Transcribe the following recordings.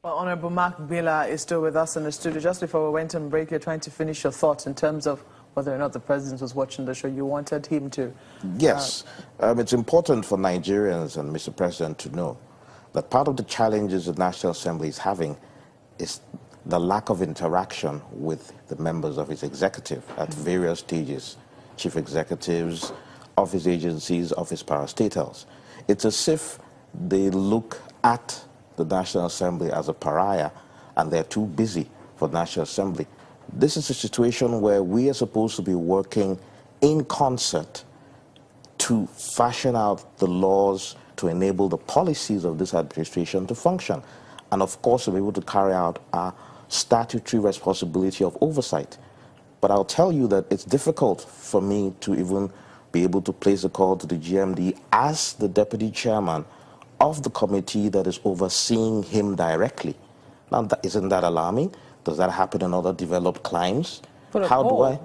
Well, Honorable Mark Bila is still with us in the studio. Just before we went on break, you're trying to finish your thoughts in terms of whether or not the president was watching the show. You wanted him to... Yes. It's important for Nigerians and Mr. President to know that part of the challenges the National Assembly is having is the lack of interaction with the members of its executive at various stages, chief executives, office agencies, office parastatals. It's as if they look at the National Assembly as a pariah and they're too busy for the National Assembly. This is a situation where we are supposed to be working in concert to fashion out the laws to enable the policies of this administration to function, and of course to be able to carry out our statutory responsibility of oversight. But I'll tell you that it's difficult for me to even be able to place a call to the GMD as the deputy chairman of the committee that is overseeing him directly. Now, isn't that alarming? Does that happen in other developed climes? Do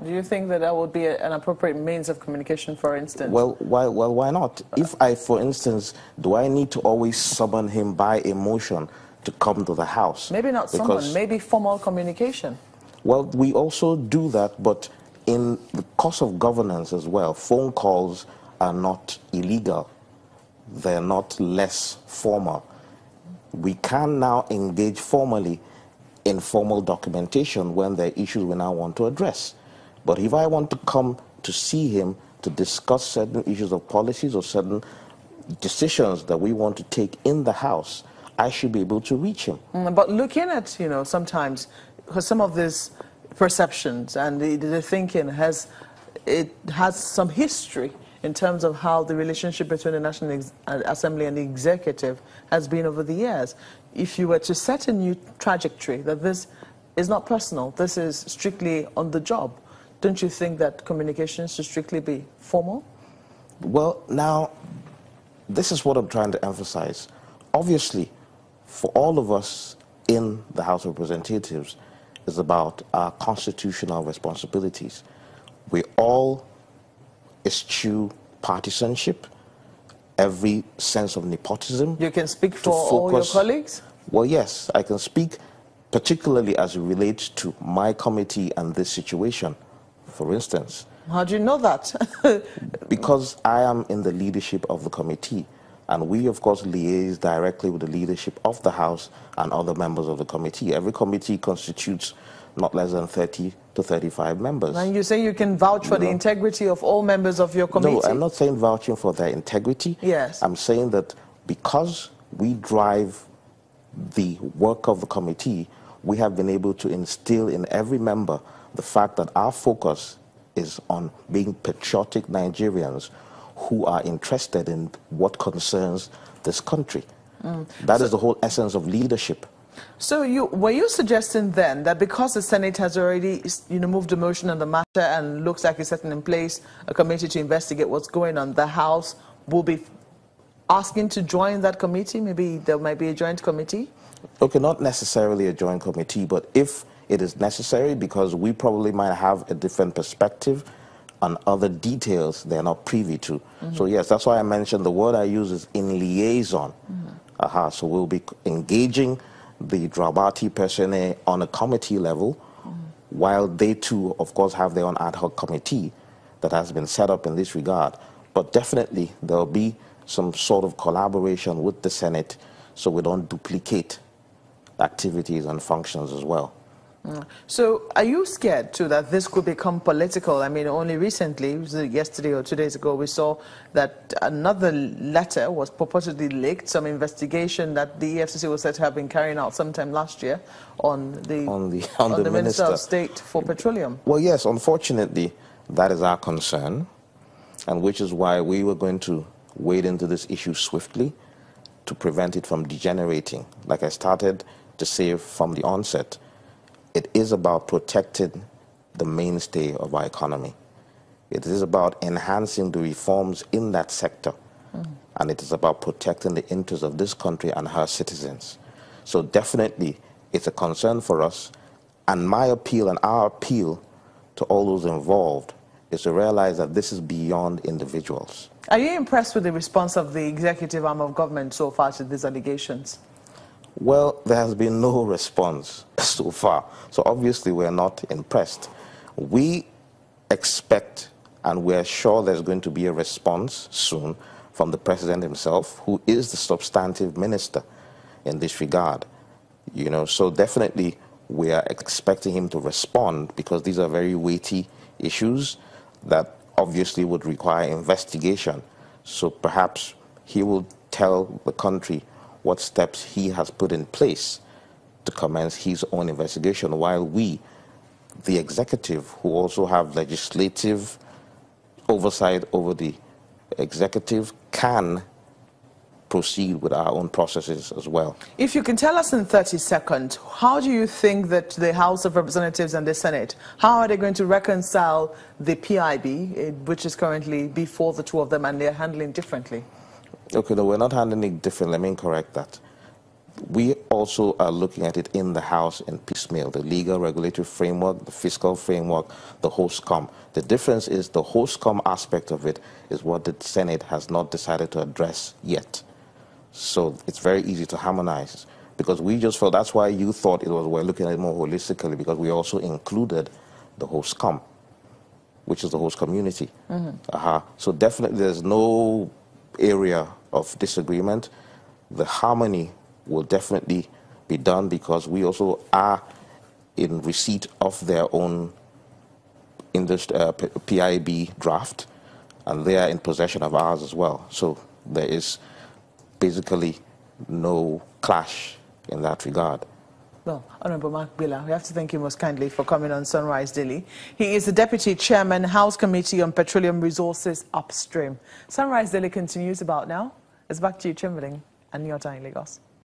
you think that would be an appropriate means of communication, for instance? Well, why not? If I, for instance, do I need to always summon him by emotion to come to the House? Maybe not summon, maybe formal communication. Well, we also do that, but in the course of governance as well, phone calls are not illegal. They're not less formal. We can now engage formally in formal documentation when there are issues we now want to address. But if I want to come to see him to discuss certain issues of policies or certain decisions that we want to take in the House, I should be able to reach him. But looking at, sometimes, because some of these perceptions and the thinking has some history in terms of how the relationship between the National Assembly and the executive has been over the years. If you were to set a new trajectory, that this is not personal, this is strictly on the job, don't you think that communications should strictly be formal? Well, now, this is what I'm trying to emphasize. Obviously, for all of us in the House of Representatives, it's about our constitutional responsibilities. We all eschew partisanship, every sense of nepotism. You can speak for all your colleagues? Well, yes, I can speak particularly as it relates to my committee and this situation, for instance. How do you know that? Because I am in the leadership of the committee, and we, of course, liaise directly with the leadership of the House and other members of the committee. Every committee constitutes not less than 30 to 35 members. And you say you can vouch for the integrity of all members of your committee? No, I'm not saying vouching for their integrity. Yes. I'm saying that because we drive the work of the committee, we have been able to instill in every member the fact that our focus is on being patriotic Nigerians who are interested in what concerns this country. That is the whole essence of leadership. So were you suggesting then that because the Senate has already moved a motion on the matter and looks like it's setting in place a committee to investigate what's going on, the House will be asking to join that committee? Maybe there might be a joint committee? Okay, not necessarily a joint committee, but if it is necessary, because we probably might have a different perspective on other details they're not privy to. So yes, that's why I mentioned the word I use is in liaison. So we'll be engaging the Dramati personnel on a committee level, while they too, of course, have their own ad hoc committee that has been set up in this regard. But definitely there will be some sort of collaboration with the Senate so we don't duplicate activities and functions as well. So are you scared too that this could become political? I mean, only recently, yesterday or 2 days ago, we saw that another letter was purportedly leaked, some investigation that the EFCC was said to have been carrying out sometime last year on the Minister of State for Petroleum. Well, yes, unfortunately, that is our concern, and which is why we were going to wade into this issue swiftly to prevent it from degenerating. Like I started to say from the onset, it is about protecting the mainstay of our economy. It is about enhancing the reforms in that sector. And it is about protecting the interests of this country and her citizens. So definitely, it's a concern for us. And my appeal and our appeal to all those involved is to realize that this is beyond individuals. Are you impressed with the response of the executive arm of government so far to these allegations? Well, there has been no response so far. So obviously we're not impressed. We expect and we're sure there's going to be a response soon from the president himself, who is the substantive minister in this regard. You know, so definitely we are expecting him to respond, because these are very weighty issues that obviously would require investigation. So perhaps he will tell the country what steps he has put in place to commence his own investigation, while we, the executive, who also have legislative oversight over the executive, can proceed with our own processes as well. If you can tell us in 30 seconds, how do you think that the House of Representatives and the Senate, how are they going to reconcile the PIB, which is currently before the two of them, and they're handling differently? Okay, no, we're not handling it differently. Let me correct that. We also are looking at it in the House in piecemeal, the legal regulatory framework, the fiscal framework, the HOSCOM. The difference is the HOSCOM aspect of it is what the Senate has not decided to address yet. So it's very easy to harmonize, because we just felt, that's why you thought it was, we're looking at it more holistically, because we also included the HOSCOM, which is the host community. So definitely there's no area of disagreement. The harmony will definitely be done, because we also are in receipt of their own PIB draft, and they are in possession of ours as well. So there is basically no clash in that regard. Well, Honorable Mark Bila, we have to thank you most kindly for coming on Sunrise Daily. He is the Deputy Chairman, House Committee on Petroleum Resources Upstream. Sunrise Daily continues about now. It's back to you, Chamberlain, and your time in Lagos.